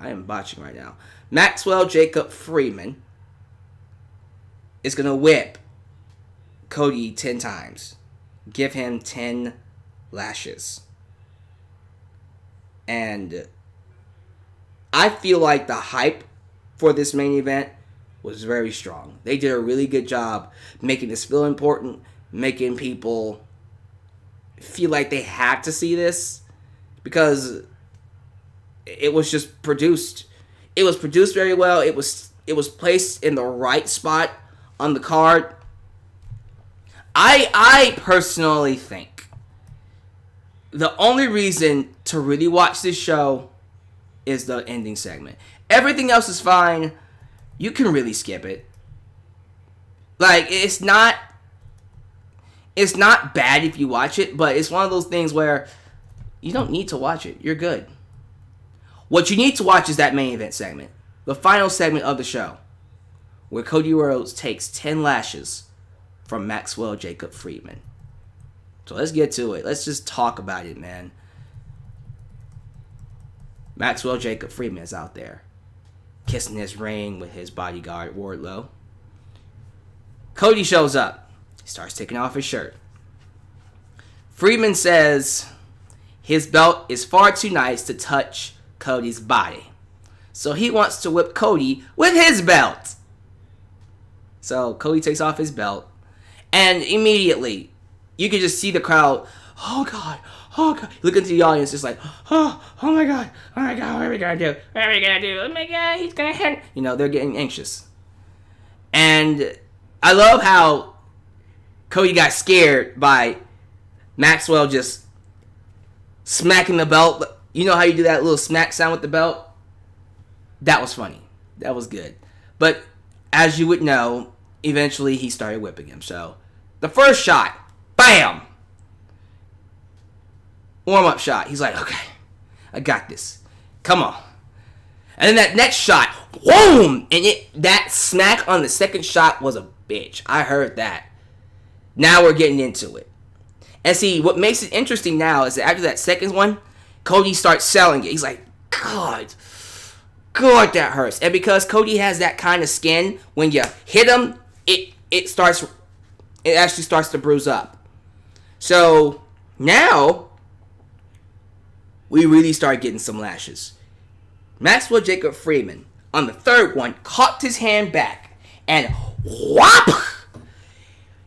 I am botching right now. Maxwell Jacob Friedman is going to whip Cody 10 times. Give him 10 lashes. And I feel like the hype for this main event was very strong. They did a really good job making this feel important, making people feel like they had to see this, because it was just produced. It was produced very well. It was placed in the right spot on the card. I personally think the only reason to really watch this show is the ending segment. Everything else is fine. You can really skip it. Like, it's not bad if you watch it, but it's one of those things where you don't need to watch it. You're good. What you need to watch is that main event segment. The final segment of the show, where Cody Rhodes takes 10 lashes from Maxwell Jacob Friedman. So let's get to it. Let's just talk about it, man. Maxwell Jacob Friedman is out there, kissing his ring with his bodyguard, Wardlow. Cody shows up. He starts taking off his shirt. Friedman says his belt is far too nice to touch Cody's body, so he wants to whip Cody with his belt. So Cody takes off his belt, and immediately you can just see the crowd. Oh God, oh God! Look into the audience, just like, oh my God, what are we gonna do? What are we gonna do? Oh my God, he's gonna hit. You know, they're getting anxious, and I love how Cody got scared by Maxwell just smacking the belt. You know how you do that little smack sound with the belt? That was funny. That was good. But as you would know, eventually he started whipping him. So the first shot, bam! Warm-up shot. He's like, okay, I got this. Come on. And then that next shot, boom! And that smack on the second shot was a bitch. I heard that. Now we're getting into it. And see, what makes it interesting now is that after that second one, Cody starts selling it. He's like, God, that hurts. And because Cody has that kind of skin, when you hit him, it actually starts to bruise up. So now we really start getting some lashes. Maxwell Jacob Friedman, on the third one, cocked his hand back and whop!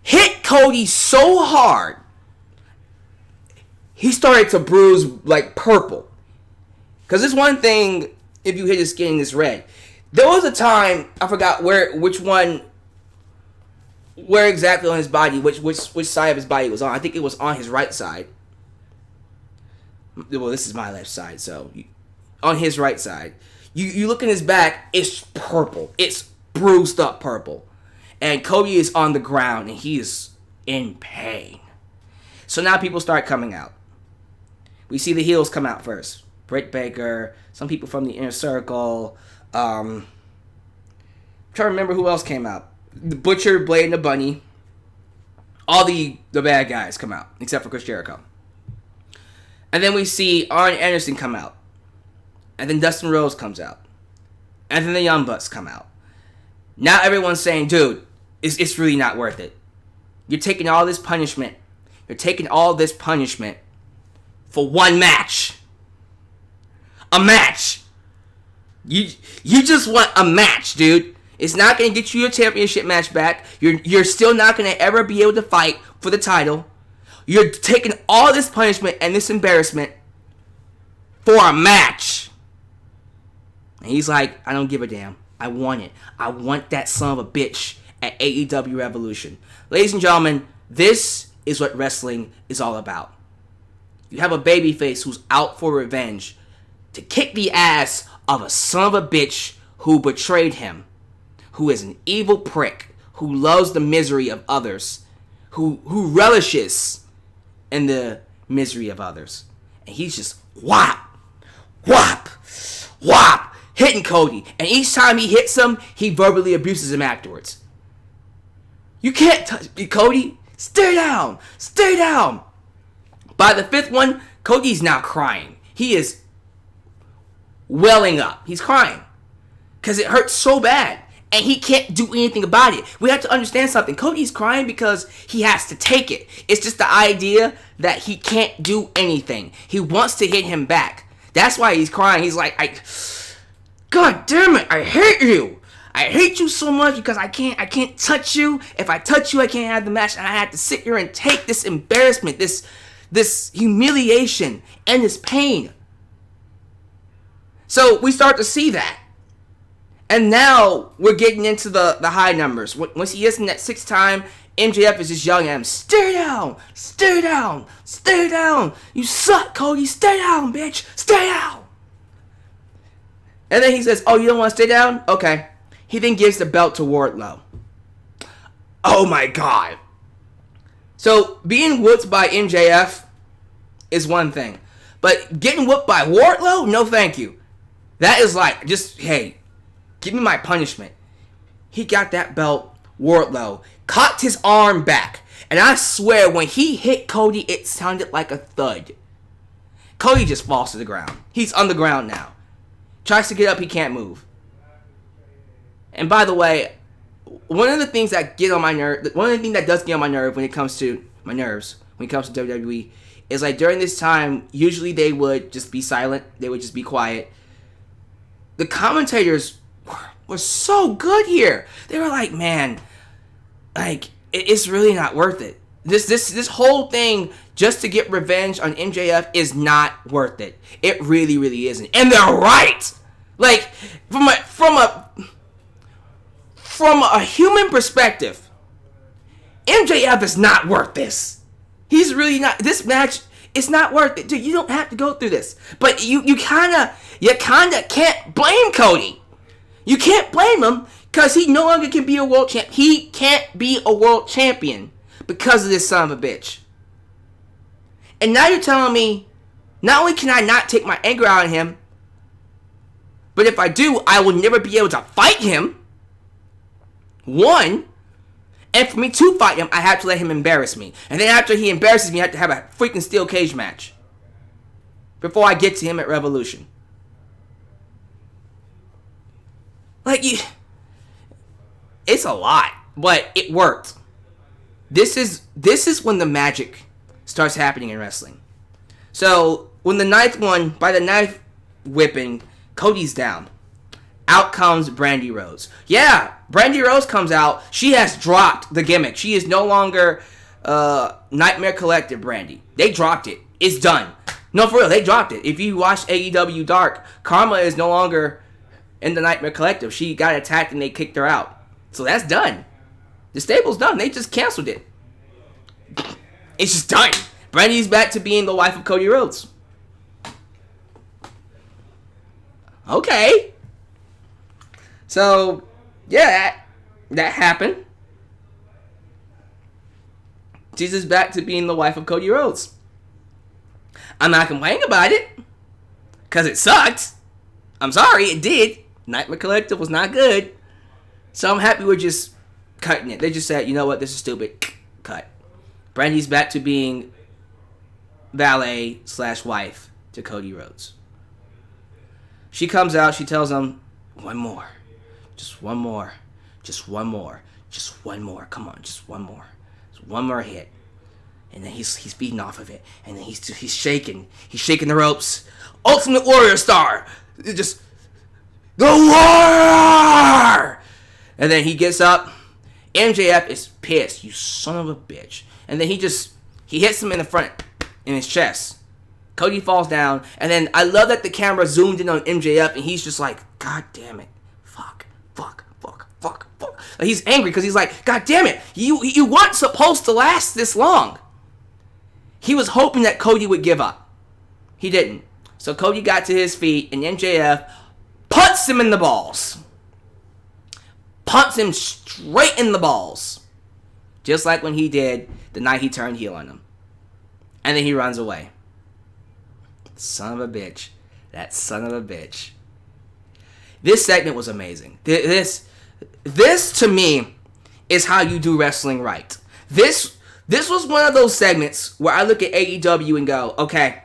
Hit Cody so hard, he started to bruise like purple. Because it's one thing if you hit his skin and it's red. There was a time, I forgot where exactly on his body, which side of his body it was on. I think it was on his right side. Well, this is my left side, so on his right side. You look in his back, it's purple. It's bruised up purple. And Cody is on the ground and he is in pain. So now people start coming out. We see the heels come out first. Britt Baker, some people from the Inner Circle. I'm trying to remember who else came out. The Butcher, Blade, and the Bunny. All the bad guys come out, except for Chris Jericho. And then we see Arn Anderson come out. And then Dustin Rhodes comes out. And then the Young Bucks come out. Now everyone's saying, dude, it's really not worth it. You're taking all this punishment. For one match. A match. You just want a match, dude. It's not going to get you your championship match back. You're still not going to ever be able to fight for the title. You're taking all this punishment and this embarrassment for a match. And he's like, I don't give a damn. I want it. I want that son of a bitch at AEW Revolution. Ladies and gentlemen, this is what wrestling is all about. You have a babyface who's out for revenge to kick the ass of a son of a bitch who betrayed him, who is an evil prick, who loves the misery of others, who relishes in the misery of others. And he's just whop, whop, whop, hitting Cody. And each time he hits him, he verbally abuses him afterwards. You can't touch me, Cody. Stay down. Stay down. By the fifth one, Cody's now crying. He is welling up. He's crying. Because it hurts so bad. And he can't do anything about it. We have to understand something. Cody's crying because he has to take it. It's just the idea that he can't do anything. He wants to hit him back. That's why he's crying. He's like, God damn it, I hate you. I hate you so much because I can't touch you. If I touch you, I can't have the match. And I have to sit here and take this embarrassment, this humiliation, and this pain. So we start to see that. And now we're getting into the high numbers. Once he gets in that 6th time, MJF is just yelling at him, stay down, stay down, stay down. You suck, Cody. Stay down, bitch. Stay down. And then he says, oh, you don't want to stay down? Okay. He then gives the belt to Wardlow. Oh my God. So being whooped by MJF is one thing. But getting whooped by Wardlow? No thank you. That is like, just, hey, give me my punishment. He got that belt. Wardlow cocked his arm back. And I swear, when he hit Cody, it sounded like a thud. Cody just falls to the ground. He's on the ground now. Tries to get up, he can't move. And by the way, one of the things that get on my nerve, one of the things that does get on my nerve when it comes to my nerves, when it comes to WWE, is like during this time, usually they would just be silent. They would just be quiet. The commentators were so good here. They were like, man, like, it's really not worth it. This whole thing just to get revenge on MJF is not worth it. It really, really isn't. And they're right. Like, from a human perspective, MJF is not worth this. He's really not. This match is not worth it. Dude, you don't have to go through this. But you kinda can't blame Cody. You can't blame him because he no longer can be a world champ. He can't be a world champion because of this son of a bitch. And now you're telling me, not only can I not take my anger out on him, but if I do, I will never be able to fight him. One. And for me to fight him, I have to let him embarrass me. And then after he embarrasses me, I have to have a freaking steel cage match before I get to him at Revolution. Like, it's a lot, but it worked. This is when the magic starts happening in wrestling. So when by the ninth whipping, Cody's down. Out comes Brandy Rhodes. Yeah, Brandy Rhodes comes out. She has dropped the gimmick. She is no longer Nightmare Collective Brandy. They dropped it. It's done. No, for real, they dropped it. If you watch AEW Dark, Karma is no longer in the Nightmare Collective. She got attacked and they kicked her out. So that's done. The stable's done. They just canceled it. It's just done. Brandy's back to being the wife of Cody Rhodes. Okay. So, yeah, that happened. She's just back to being the wife of Cody Rhodes. I'm not complaining about it, because it sucked. I'm sorry, it did. Nightmare Collective was not good. So I'm happy we're just cutting it. They just said, you know what, this is stupid. Cut. Brandy's back to being valet/wife to Cody Rhodes. She comes out, she tells him, one more. Just one more. Just one more. Just one more. Come on, just one more. Just one more hit. And then he's feeding off of it. And then he's shaking. He's shaking the ropes. Ultimate Warrior Star. Just the Warrior! And then he gets up. MJF is pissed. You son of a bitch. And then he hits him in the front, in his chest. Cody falls down. And then I love that the camera zoomed in on MJF. And he's just like, God damn it. Fuck. Like, he's angry because he's like, God damn it. You weren't supposed to last this long. He was hoping that Cody would give up. He didn't. So Cody got to his feet. And MJF punts him in the balls. Punts him straight in the balls. Just like when he did the night he turned heel on him. And then he runs away. Son of a bitch. That son of a bitch. This segment was amazing. This to me is how you do wrestling right. This was one of those segments where I look at AEW and go, okay,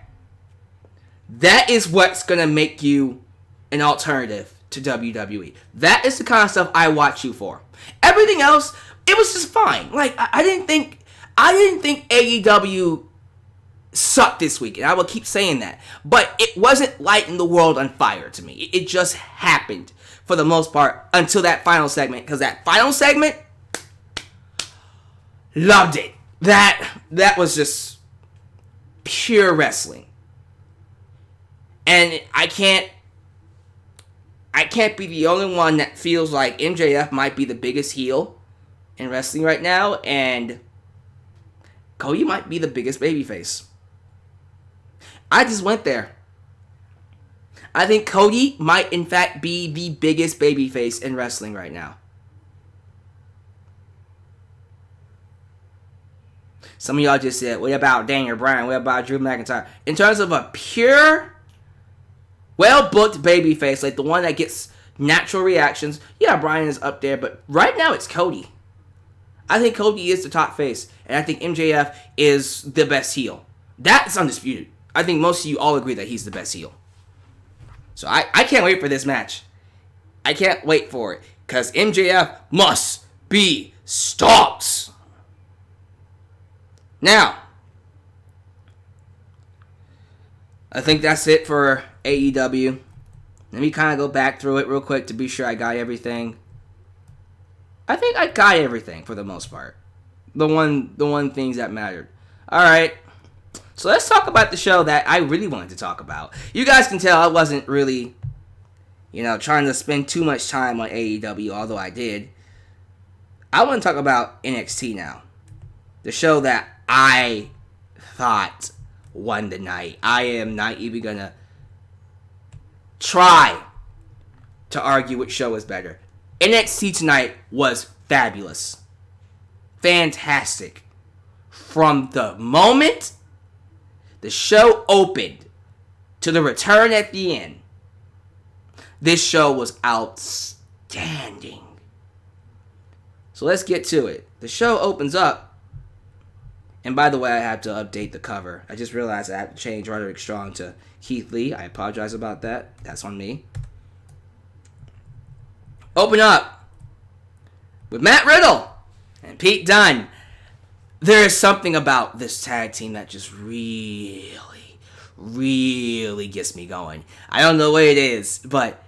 that is what's going to make you an alternative to WWE. That is the kind of stuff I watch you for. Everything else, it was just fine. Like, I didn't think AEW sucked this week, and I will keep saying that. But it wasn't lighting the world on fire to me. It just happened for the most part until that final segment. Because that final segment, loved it. That was just pure wrestling. And I can't be the only one that feels like MJF might be the biggest heel in wrestling right now, and Cody might be the biggest babyface. I just went there. I think Cody might, in fact, be the biggest babyface in wrestling right now. Some of y'all just said, what about Daniel Bryan? What about Drew McIntyre? In terms of a pure, well-booked babyface, like the one that gets natural reactions, yeah, Bryan is up there, but right now it's Cody. I think Cody is the top face, and I think MJF is the best heel. That's undisputed. I think most of you all agree that he's the best heel. So I can't wait for this match. I can't wait for it, because MJF must be stopped. Now, I think that's it for AEW. Let me kind of go back through it real quick to be sure I got everything. I think I got everything for the most part. The one things that mattered. Alright. So let's talk about the show that I really wanted to talk about. You guys can tell I wasn't really, trying to spend too much time on AEW, although I did. I want to talk about NXT now. The show that I thought won the night. I am not even gonna try to argue which show was better. NXT tonight was fabulous. Fantastic. From the moment the show opened to the return at the end, this show was outstanding. So let's get to it. The show opens up. And by the way, I have to update the cover. I just realized I have to change Roderick Strong to Keith Lee. I apologize about that. That's on me. Open up with Matt Riddle and Pete Dunne. There is something about this tag team that just really, really gets me going. I don't know what it is, but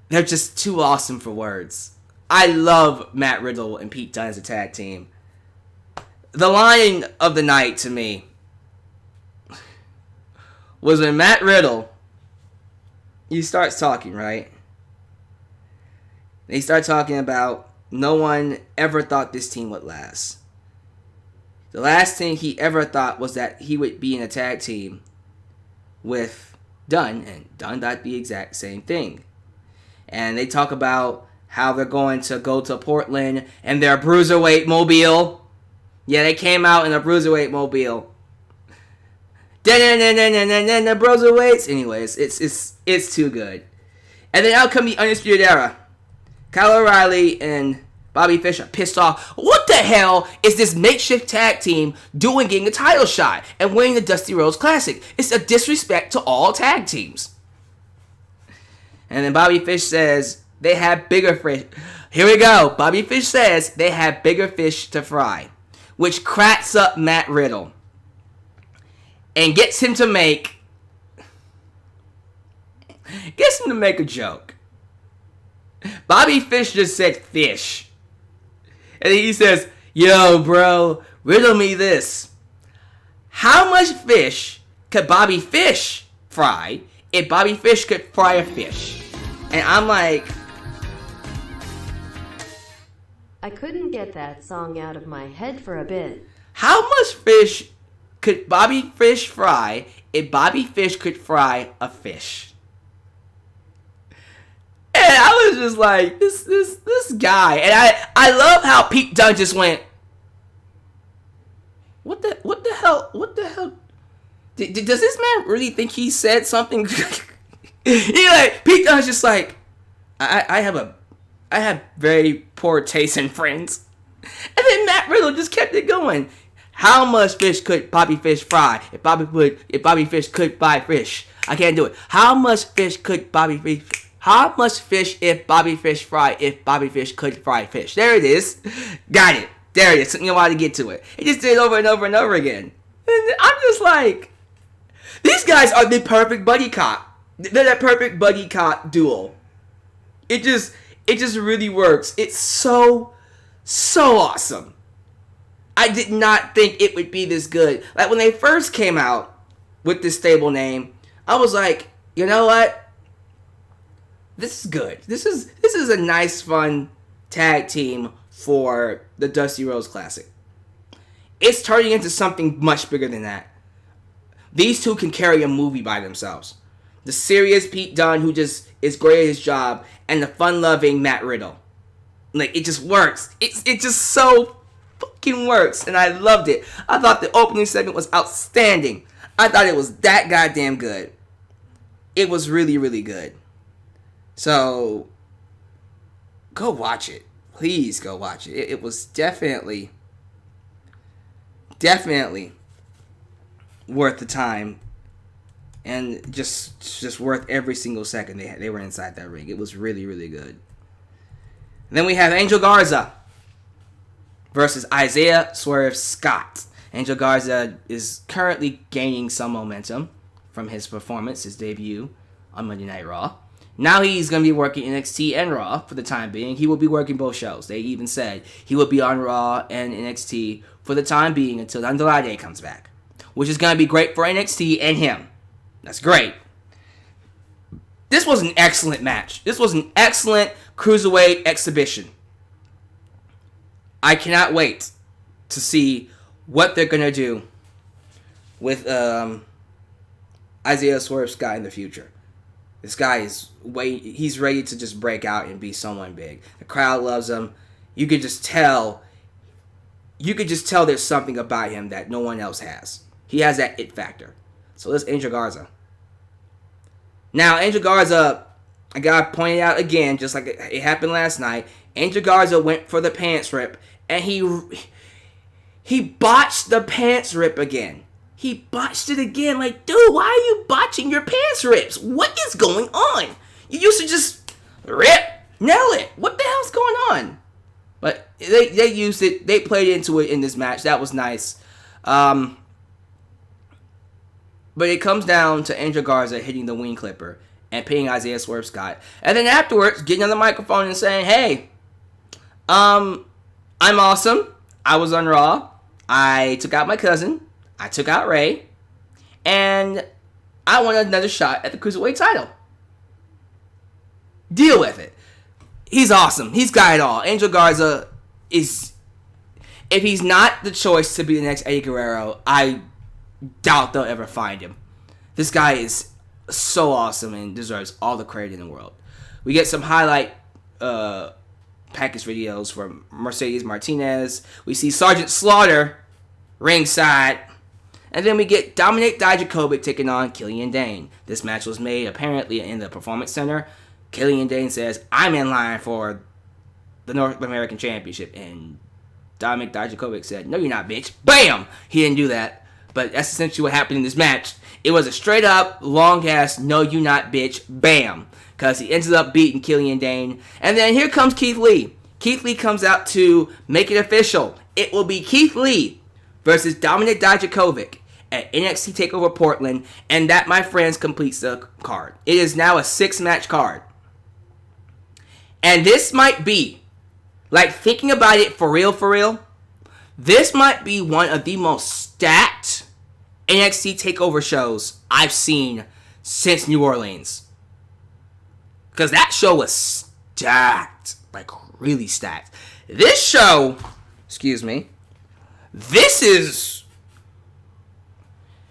they're just too awesome for words. I love Matt Riddle and Pete Dunne as a tag team. The line of the night to me was when Matt Riddle, he starts talking, right? They start talking about no one ever thought this team would last. The last thing he ever thought was that he would be in a tag team with Dunne, and Dunne thought the exact same thing. And they talk about how they're going to go to Portland and their Bruiserweight mobile. Yeah, they came out in a Bruiserweight mobile. The Bruiserweights. Anyways, it's too good. And then out come the Undisputed Era. Kyle O'Reilly and Bobby Fish are pissed off. What the hell is this makeshift tag team doing getting a title shot and winning the Dusty Rhodes Classic? It's a disrespect to all tag teams. And then Bobby Fish says they have bigger fish. Here we go. Bobby Fish says they have bigger fish to fry, which cracks up Matt Riddle and gets him to make a joke. Bobby Fish just said fish. And he says, yo, bro, riddle me this. How much fish could Bobby Fish fry if Bobby Fish could fry a fish? And I'm like, I couldn't get that song out of my head for a bit. How much fish could Bobby Fish fry if Bobby Fish could fry a fish? And I was just like, this guy. And I love how Pete Dunne just went, what the hell? Does this man really think he said something? Pete Dunne's just like, I have very poor taste in friends. And then Matt Riddle just kept it going. How much fish could Bobby Fish fry if Bobby Fish could buy fish? I can't do it. How much fish could Bobby Fish? How much fish if Bobby Fish fry? If Bobby Fish could fry fish? There it is. Got it. There it is. Took me a while to get to it. He just did it over and over and over again. And I'm just like, these guys are the perfect buddy cop. They're that perfect buddy cop duo. It just really works. It's so awesome. I did not think it would be this good. Like when they first came out with this stable name, I was like, you know what? This is good. This is a nice, fun tag team for the Dusty Rhodes Classic. It's turning into something much bigger than that. These two can carry a movie by themselves. The serious Pete Dunne, who just is great at his job, and the fun-loving Matt Riddle. Like, it just works. It just so fucking works, and I loved it. I thought the opening segment was outstanding. I thought it was that goddamn good. It was really, really good. So, go watch it. Please go watch it. It was definitely worth the time. And just worth every single second they were inside that ring. It was really, really good. And then we have Angel Garza versus Isaiah Swerve Scott. Angel Garza is currently gaining some momentum from his performance, his debut on Monday Night Raw. Now he's going to be working NXT and Raw for the time being. He will be working both shows. They even said he will be on Raw and NXT for the time being until Andrade comes back, which is going to be great for NXT and him. That's great. This was an excellent match. This was an excellent Cruiserweight exhibition. I cannot wait to see what they're going to do with Isaiah Swerve Scott in the future. This guy he's ready to just break out and be someone big. The crowd loves him. You could just tell there's something about him that no one else has. He has that it factor. So let's Angel Garza. Now, Angel Garza, I gotta point it out again, just like it happened last night. Angel Garza went for the pants rip, and he botched the pants rip again. He botched it again. Like, dude, why are you botching your pants rips? What is going on? You used to just rip, nail it. What the hell's going on? But they used it. They played into it in this match. That was nice. But it comes down to Angel Garza hitting the wing clipper and pinning Isaiah Swerve Scott. And then afterwards, getting on the microphone and saying, hey, I'm awesome. I was on Raw. I took out my cousin. I took out Ray. And I want another shot at the Cruiserweight title. Deal with it. He's awesome. He's got it all. Angel Garza is... If he's not the choice to be the next Eddie Guerrero, I doubt they'll ever find him. This guy is so awesome and deserves all the credit in the world. We get some highlight package videos from Mercedes Martinez. We see Sergeant Slaughter ringside. And then we get Dominik Dijakovic taking on Killian Dane. This match was made apparently in the Performance Center. Killian Dane says, I'm in line for the North American Championship. And Dominik Dijakovic said, no, you're not, bitch. Bam! He didn't do that. But that's essentially what happened in this match. It was a straight up, long ass, no you not bitch, bam. Because he ended up beating Killian Dane. And then here comes Keith Lee. Keith Lee comes out to make it official. It will be Keith Lee versus Dominik Dijakovic at NXT TakeOver Portland. And that, my friends, completes the card. It is now a 6-match card. And this might be, like thinking about it for real, this might be one of the most stacked NXT TakeOver shows I've seen since New Orleans. Because that show was stacked. Like, really stacked. This show, this is...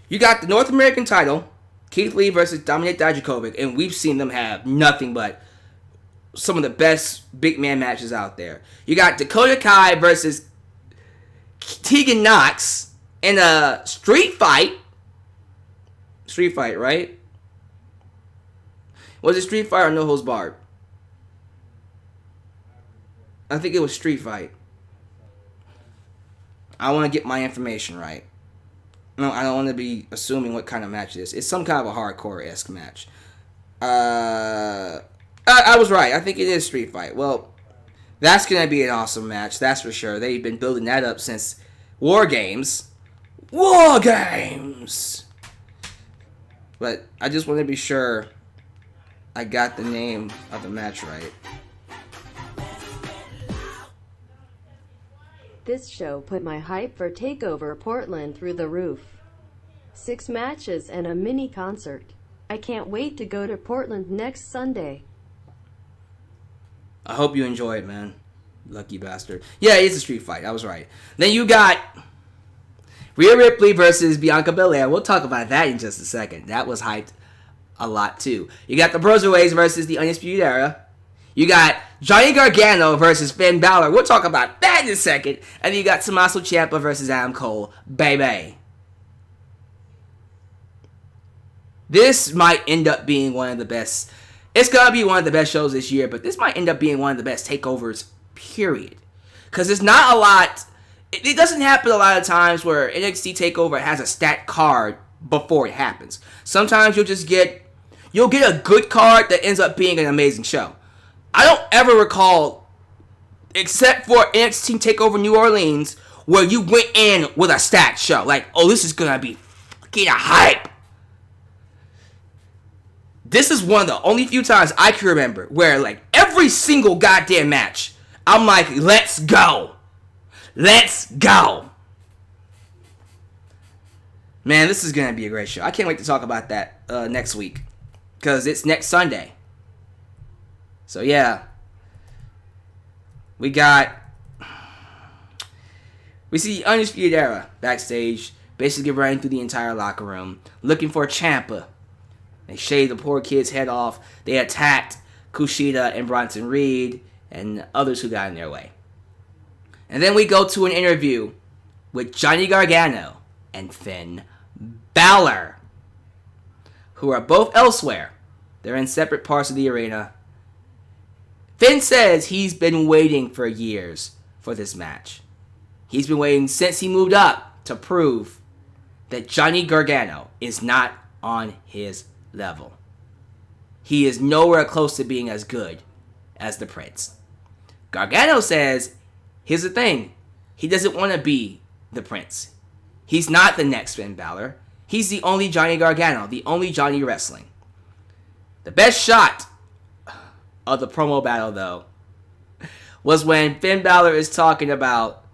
You got the North American title, Keith Lee versus Dominik Dijakovic, and we've seen them have nothing but some of the best big man matches out there. You got Dakota Kai versus Tegan Knox in a street fight. Street fight, right? Was it street fight or no holds barred? I think it was street fight. I want to get my information right. No, I don't want to be assuming what kind of match it is. It's some kind of a hardcore-esque match. I was right. I think it is Street Fight. Well, that's going to be an awesome match. That's for sure. They've been building that up since War Games. War Games! But I just want to be sure I got the name of the match right. This show put my hype for TakeOver Portland through the roof. 6 matches and a mini concert. I can't wait to go to Portland next Sunday. I hope you enjoy it, man. Lucky bastard. Yeah, it's a street fight. I was right. Then you got Rhea Ripley versus Bianca Belair. We'll talk about that in just a second. That was hyped a lot, too. You got the Broserweights versus the Undisputed Era. You got Johnny Gargano versus Finn Balor. We'll talk about that in a second. And then you got Tommaso Ciampa versus Adam Cole. Baby. This might end up being one of the best. It's going to be one of the best shows this year, but this might end up being one of the best takeovers, period. Because it's not a lot. It doesn't happen a lot of times where NXT TakeOver has a stacked card before it happens. Sometimes you'll get a good card that ends up being an amazing show. I don't ever recall, except for NXT TakeOver New Orleans, where you went in with a stacked show. Like, oh, this is going to be fucking a hype. This is one of the only few times I can remember where, like, every single goddamn match, I'm like, let's go. Let's go. Man, this is going to be a great show. I can't wait to talk about that next week. Because it's next Sunday. So, yeah. We see Undisputed Era backstage, basically running through the entire locker room, looking for Ciampa. They shaved the poor kid's head off. They attacked Kushida and Bronson Reed and others who got in their way. And then we go to an interview with Johnny Gargano and Finn Balor, who are both elsewhere. They're in separate parts of the arena. Finn says he's been waiting for years for this match. He's been waiting since he moved up to prove that Johnny Gargano is not on his level. He is nowhere close to being as good as the Prince. Gargano says, here's the thing, he doesn't want to be the Prince. He's not the next Finn Balor. He's the only Johnny Gargano, the only Johnny wrestling. The best shot of the promo battle, though, was when Finn Balor is talking about,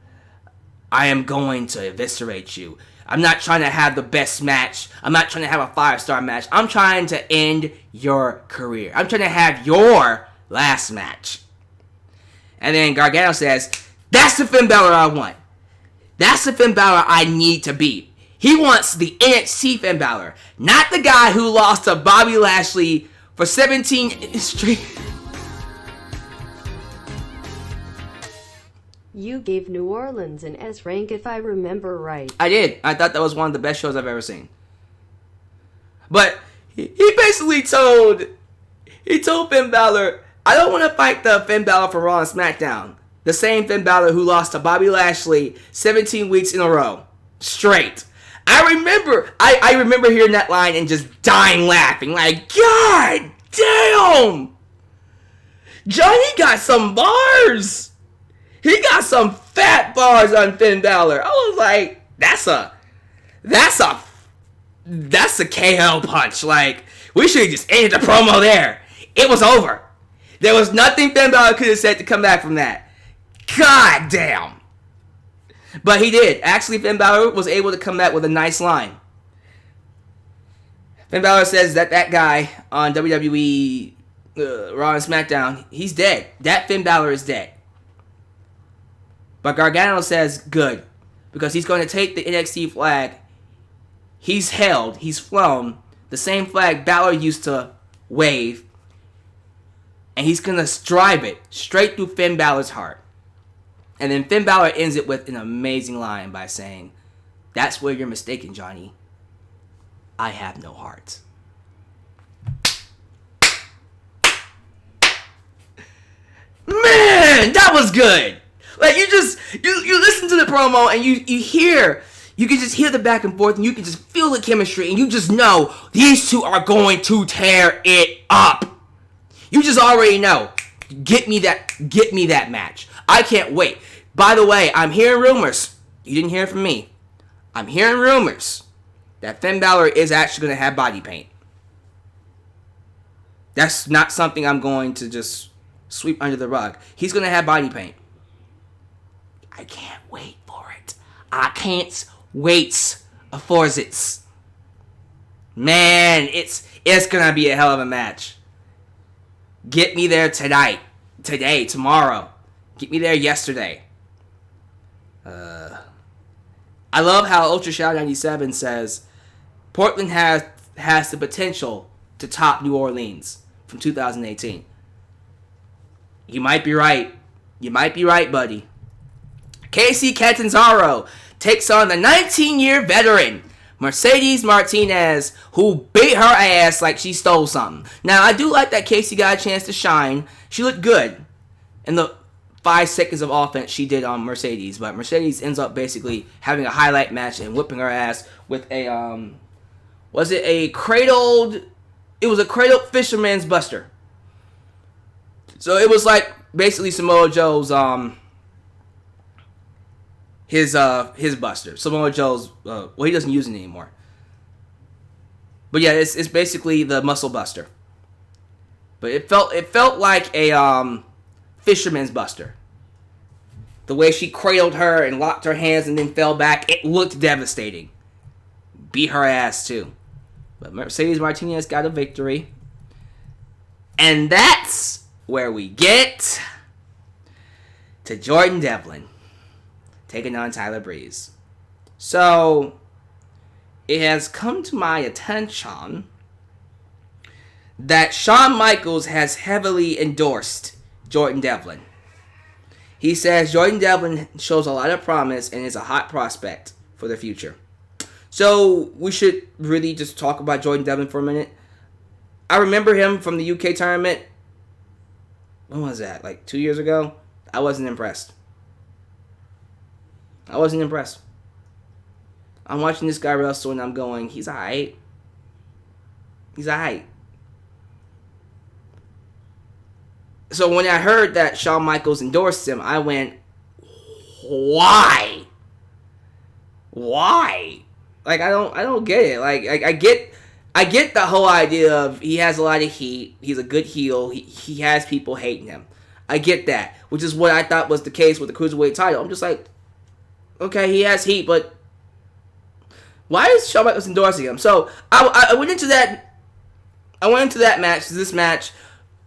I am going to eviscerate you. I'm not trying to have the best match. I'm not trying to have a 5-star match. I'm trying to end your career. I'm trying to have your last match. And then Gargano says, that's the Finn Balor I want. That's the Finn Balor I need to beat. He wants the NXT Finn Balor, not the guy who lost to Bobby Lashley for 17 straight. You gave New Orleans an S rank if I remember right. I did. I thought that was one of the best shows I've ever seen. But he basically told Finn Balor, I don't want to fight the Finn Balor from Raw and SmackDown. The same Finn Balor who lost to Bobby Lashley 17 weeks in a row. Straight. I remember hearing that line and just dying laughing. Like, God damn! Johnny got some bars! He got some fat bars on Finn Balor. I was like, that's a KO punch. Like, we should have just ended the promo there. It was over. There was nothing Finn Balor could have said to come back from that. God damn. But he did. Actually, Finn Balor was able to come back with a nice line. Finn Balor says that guy on WWE Raw and SmackDown, he's dead. That Finn Balor is dead. But Gargano says, good. Because he's going to take the NXT flag. He's flown, the same flag Balor used to wave. And he's going to drive it straight through Finn Balor's heart. And then Finn Balor ends it with an amazing line by saying, that's where you're mistaken, Johnny. I have no heart. Man, that was good. Like, you listen to the promo and you hear You can just hear the back and forth, and you can just feel the chemistry, and you just know these two are going to tear it up. You just already know. Get me that match. I can't wait. By the way, I'm hearing rumors. You didn't hear it from me. I'm hearing rumors that Finn Balor is actually going to have body paint. That's not something I'm going to just sweep under the rug. He's going to have body paint. I can't wait for it. I can't wait for it. Man, it's going to be a hell of a match. Get me there tonight. Today, tomorrow. Get me there yesterday. I love how Ultra Shout 97 says Portland has the potential to top New Orleans from 2018. You might be right. You might be right, buddy. Casey Catanzaro takes on the 19-year veteran Mercedes Martinez, who beat her ass like she stole something. Now, I do like that Casey got a chance to shine. She looked good in the 5 seconds of offense she did on Mercedes, but Mercedes ends up basically having a highlight match and whipping her ass with a it was a cradled fisherman's buster. So it was like basically Samoa Joe's his buster. Samoa Joe's he doesn't use it anymore. But yeah, it's basically the muscle buster. But it felt like a fisherman's buster. The way she cradled her and locked her hands and then fell back, it looked devastating. Beat her ass too. But Mercedes Martinez got a victory. And that's where we get to Jordan Devlin taking on Tyler Breeze. So, it has come to my attention that Shawn Michaels has heavily endorsed Jordan Devlin. He says Jordan Devlin shows a lot of promise and is a hot prospect for the future. So, we should really just talk about Jordan Devlin for a minute. I remember him from the UK tournament. When was that? Like 2 years ago? I wasn't impressed. I'm watching this guy wrestle and I'm going, he's alright. So when I heard that Shawn Michaels endorsed him, I went, why? Like I don't get it. Like I get the whole idea of he has a lot of heat. He's a good heel. He has people hating him. I get that, which is what I thought was the case with the Cruiserweight title. I'm just like, okay, he has heat, but why is Shawn Michaels endorsing him? So I went into that. This match,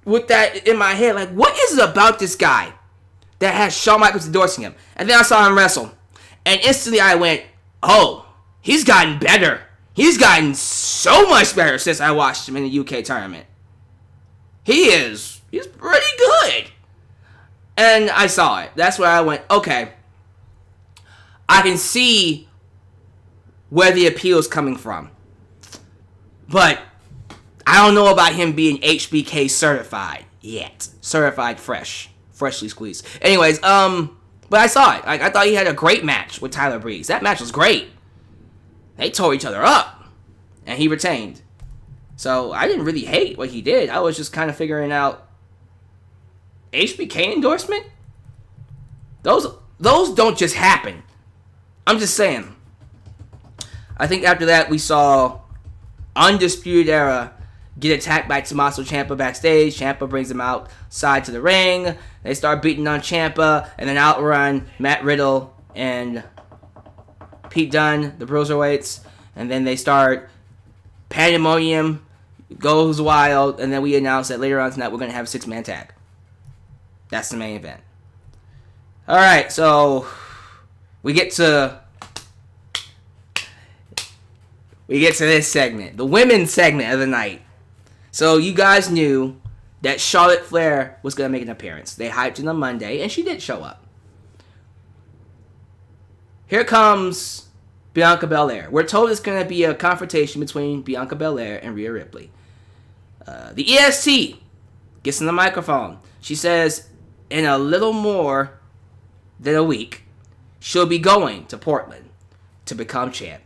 with that in my head. Like, what is it about this guy that has Shawn Michaels endorsing him? And then I saw him wrestle, and instantly I went, oh, he's gotten better. He's gotten so much better since I watched him in the UK tournament. He's pretty good. And I saw it. That's where I went, okay, I can see where the appeal is coming from. But I don't know about him being HBK certified yet. Certified freshly squeezed. Anyways, but I saw it. I thought he had a great match with Tyler Breeze. That match was great. They tore each other up, and he retained. So I didn't really hate what he did. I was just kind of figuring out HBK endorsement. Those don't just happen. I'm just saying. I think after that we saw Undisputed Era get attacked by Tommaso Ciampa backstage. Ciampa brings him outside to the ring. They start beating on Ciampa and then outrun Matt Riddle and Pete Dunne, the Bruiserweights. And then they start pandemonium, goes wild, and then we announce that later on tonight we're going to have a 6-man tag. That's the main event. Alright, so we get to this segment, the women's segment of the night. So you guys knew that Charlotte Flair was going to make an appearance. They hyped it on Monday, and she did show up. Here comes Bianca Belair. We're told it's going to be a confrontation between Bianca Belair and Rhea Ripley. The EST gets in the microphone. She says, in a little more than a week, she'll be going to Portland to become champ.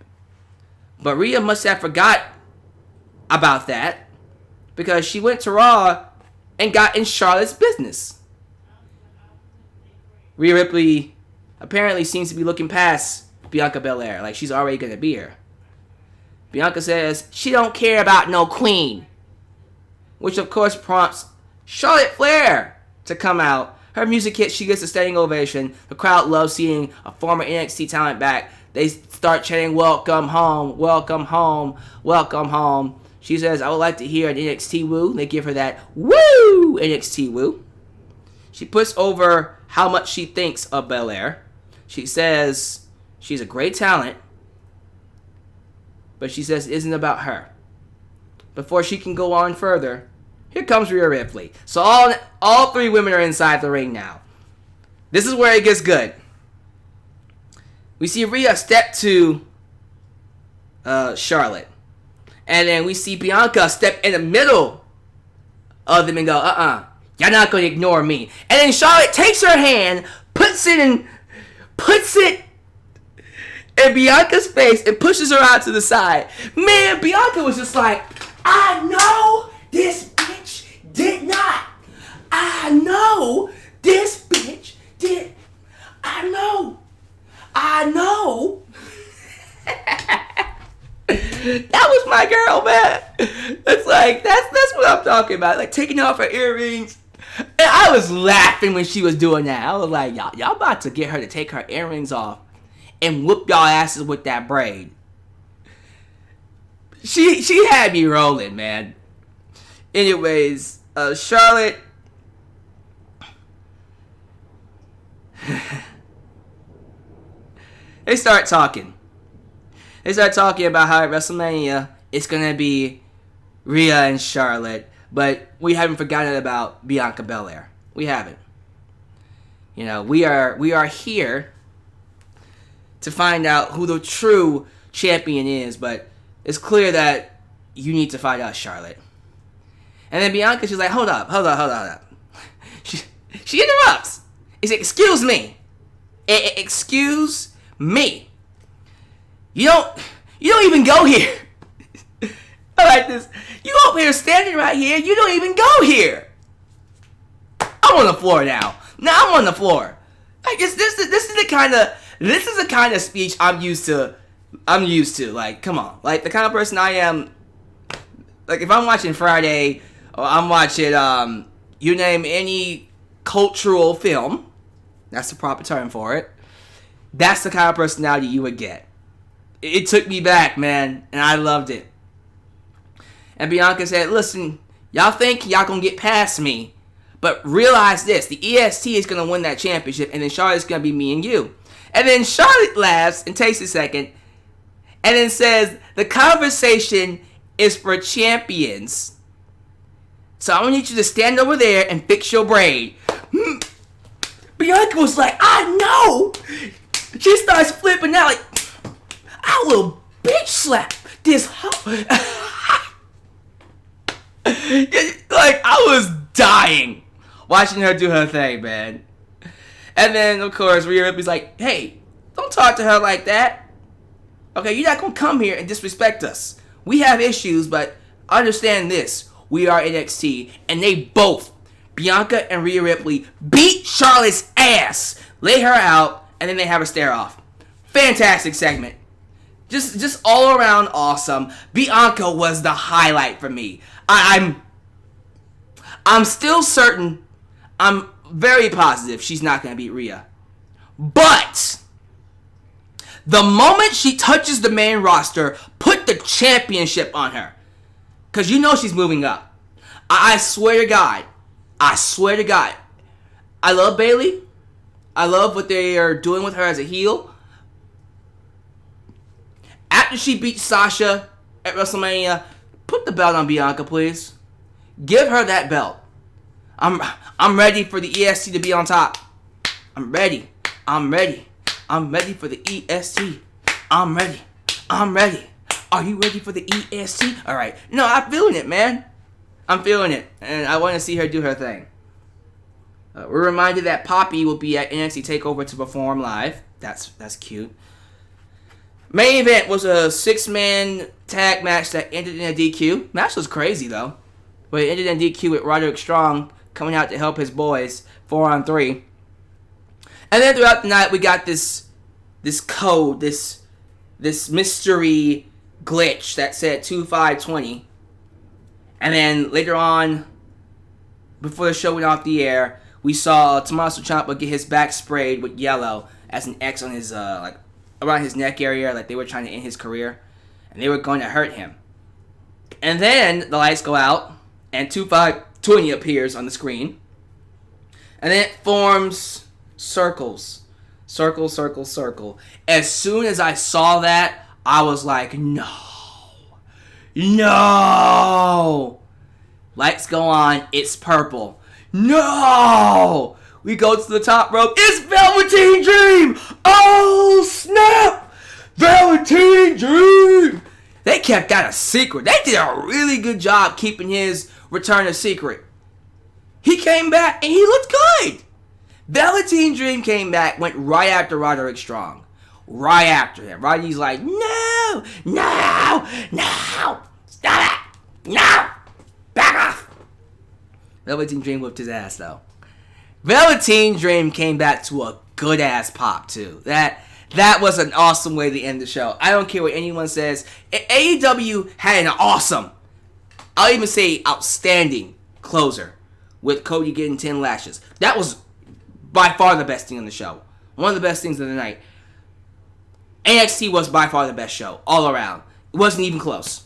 But Rhea must have forgot about that because she went to Raw and got in Charlotte's business. Rhea Ripley apparently seems to be looking past Bianca Belair, like she's already going to be here. Bianca says she don't care about no queen, which of course prompts Charlotte Flair to come out. Her music hits, she gets a standing ovation. The crowd loves seeing a former NXT talent back. They start chanting, welcome home, welcome home, welcome home. She says, I would like to hear an NXT woo. They give her that woo NXT woo. She puts over how much she thinks of Belair. She says she's a great talent, but she says it isn't about her. Before she can go on further, here comes Rhea Ripley. So all three women are inside the ring now. This is where it gets good. We see Rhea step to Charlotte. And then we see Bianca step in the middle of them and go, y'all not going to ignore me. And then Charlotte takes her hand, puts it in Bianca's face and pushes her out to the side. Man, Bianca was just like, I know this bitch did not. I know this bitch did. I know. That was my girl, man. It's like, that's what I'm talking about. Like, taking off her earrings. And I was laughing when she was doing that. I was like, y'all about to get her to take her earrings off and whoop y'all asses with that braid. She had me rolling, man. Anyways, Charlotte. They start talking. They start talking about how at WrestleMania it's gonna be Rhea and Charlotte, but we haven't forgotten about Bianca Belair. We haven't. You know, we are here to find out who the true champion is, but it's clear that you need to find out, Charlotte. And then Bianca, she's like, hold up. She interrupts. She said, excuse me. Excuse me. You don't even go here. I like this. You up here standing right here. You don't even go here. I'm on the floor now. Now I'm on the floor. Like this is the kind of speech I'm used to. Like, come on. Like the kind of person I am. Like if I'm watching Friday or I'm watching you name any cultural film, that's the proper term for it. That's the kind of personality you would get. It took me back, man, and I loved it. And Bianca said, listen, y'all think y'all gonna get past me, but realize this, the EST is gonna win that championship, and then Charlotte's gonna be me and you. And then Charlotte laughs and takes a second, and then says, the conversation is for champions. So I'm gonna need you to stand over there and fix your braid. Bianca was like, I know! She starts flipping out like, I will bitch slap this hoe. Like, I was dying watching her do her thing, man. And then, of course, Rhea Ripley's like, hey, don't talk to her like that. Okay, you're not going to come here and disrespect us. We have issues, but understand this. We are NXT, and they both, Bianca and Rhea Ripley, beat Charlotte's ass, lay her out, and then they have a stare-off. Fantastic segment. Just all around awesome. Bianca was the highlight for me. I'm still certain, I'm very positive she's not going to beat Rhea. But the moment she touches the main roster, put the championship on her. Because you know she's moving up. I swear to God. I love Bayley. I love what they are doing with her as a heel. After she beats Sasha at WrestleMania, put the belt on Bianca, please. Give her that belt. I'm ready for the EST to be on top. I'm ready for the EST. I'm ready. Are you ready for the EST? All right. No, I'm feeling it, man. I'm feeling it, and I want to see her do her thing. We're reminded that Poppy will be at NXT TakeOver to perform live. That's cute. Main event was a 6-man tag match that ended in a DQ. Match was crazy though, but it ended in DQ with Roderick Strong coming out to help his boys 4-on-3. And then throughout the night we got this code, this mystery glitch that said 2-5-20. And then later on, before the show went off the air, we saw Tommaso Ciampa get his back sprayed with yellow as an X on his around his neck area, like they were trying to end his career, and they were going to hurt him. And then the lights go out, and 2-5-20 appears on the screen, and then it forms circles, circle, circle, circle. As soon as I saw that, I was like, no. Lights go on, it's purple. No! We go to the top rope. It's Velveteen Dream! Oh, snap! Velveteen Dream! They kept that a secret. They did a really good job keeping his return a secret. He came back and he looked good. Velveteen Dream came back, went right after Roderick Strong. Right after him. Roddy's like, no! Stop it! No! Back off! Velveteen Dream whipped his ass, though. Velveteen Dream came back to a good-ass pop, too. That was an awesome way to end the show. I don't care what anyone says. AEW had an awesome, I'll even say outstanding closer with Cody getting 10 lashes. That was by far the best thing on the show. One of the best things of the night. NXT was by far the best show, all around. It wasn't even close.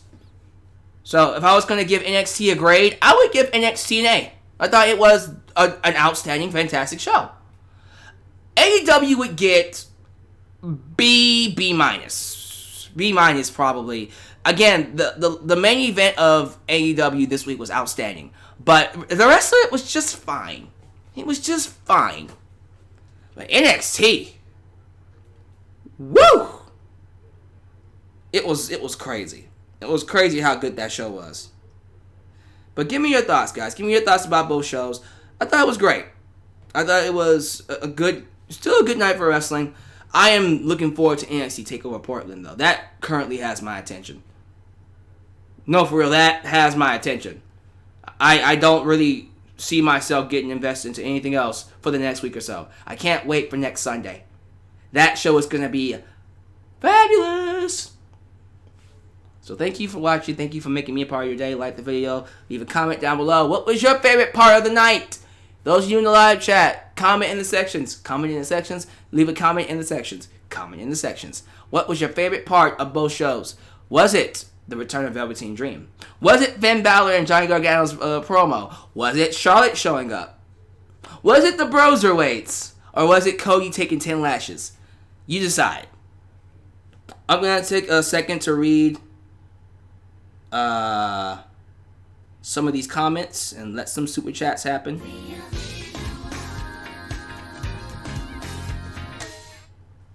So if I was going to give NXT a grade, I would give NXT an A. I thought it was an outstanding, fantastic show. AEW would get B minus. B minus probably. Again, the main event of AEW this week was outstanding. But the rest of it was just fine. It was just fine. But NXT, woo! It was crazy. It was crazy how good that show was. But give me your thoughts, guys. Give me your thoughts about both shows. I thought it was great. I thought it was still a good night for wrestling. I am looking forward to NXT TakeOver Portland, though. That currently has my attention. No, for real, that has my attention. I don't really see myself getting invested into anything else for the next week or so. I can't wait for next Sunday. That show is going to be fabulous. So thank you for watching. Thank you for making me a part of your day. Like the video. Leave a comment down below. What was your favorite part of the night? Those of you in the live chat, comment in the sections. Comment in the sections. Leave a comment in the sections. Comment in the sections. What was your favorite part of both shows? Was it the return of Velveteen Dream? Was it Finn Balor and Johnny Gargano's promo? Was it Charlotte showing up? Was it the Broserweights? Or was it Cody taking 10 lashes? You decide. I'm going to take a second to read some of these comments and let some super chats happen.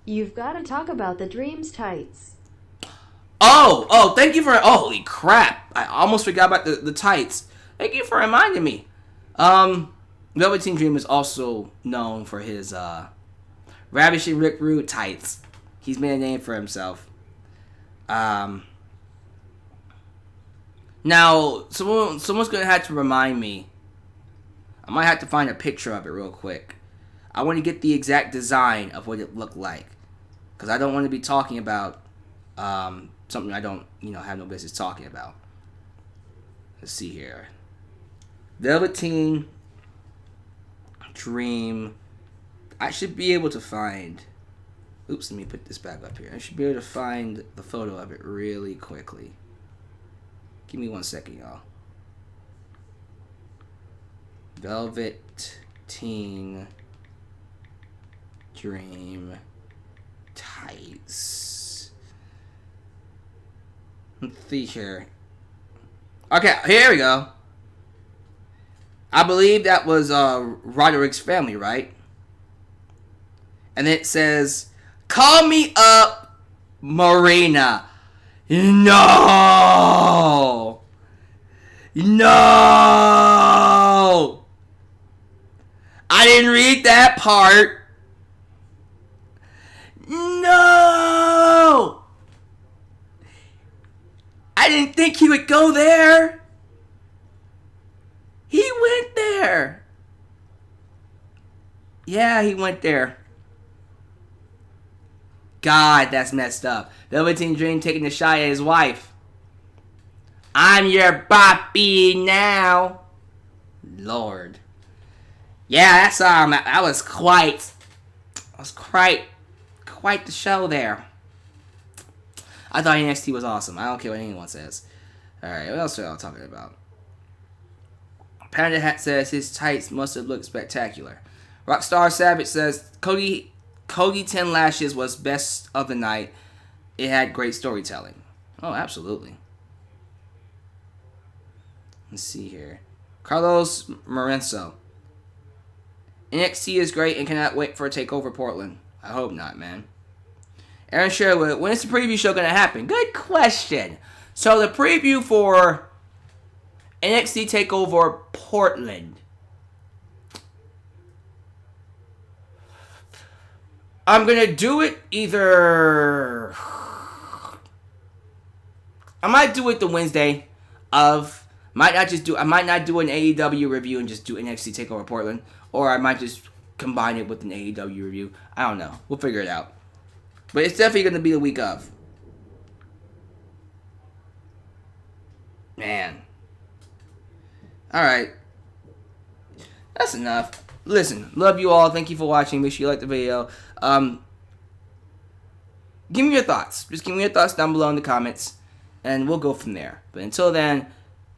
You've got to talk about the Dreams tights. Oh, thank you for, holy crap. I almost forgot about the tights. Thank you for reminding me. Velveteen Dream is also known for his Ravishing Rick Rude tights. He's made a name for himself. Now, someone's going to have to remind me. I might have to find a picture of it real quick. I want to get the exact design of what it looked like. Because I don't want to be talking about something I don't, have no business talking about. Let's see here. Velveteen Dream. I should be able to find... Oops, let me put this back up here. I should be able to find the photo of it really quickly. Give me 1 second, y'all. Velveteen Dream tights. Let's see here. Okay, here we go. I believe that was Roderick's family, right? And it says, "Call me up, Marina." No! I didn't read that part. No! I didn't think he would go there. He went there. Yeah, he went there. God, that's messed up. Velveteen Dream taking a shot at his wife. I'm your boppy now. Lord. Yeah, that was quite the show there. I thought NXT was awesome. I don't care what anyone says. Alright, what else are y'all talking about? Panda Hat says his tights must have looked spectacular. Rockstar Savage says Cody 10 Lashes was best of the night. It had great storytelling. Oh, absolutely. Let's see here. Carlos Morenso. NXT is great and cannot wait for a takeover Portland. I hope not, man. Aaron Sherwood, when is the preview show going to happen? Good question. So the preview for NXT TakeOver Portland. I'm going to do it either... I might do it the Wednesday of... I might not do an AEW review and just do NXT TakeOver Portland. Or I might just combine it with an AEW review. I don't know. We'll figure it out. But it's definitely going to be the week of. Man. Alright. That's enough. Listen, love you all. Thank you for watching. Make sure you like the video. Give me your thoughts. Just give me your thoughts down below in the comments. And we'll go from there. But until then,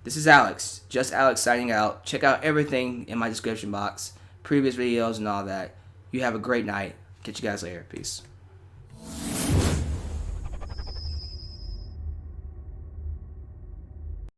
this is Alyx. Just Alyx signing out. Check out everything in my description box. Previous videos and all that. You have a great night. Catch you guys later. Peace.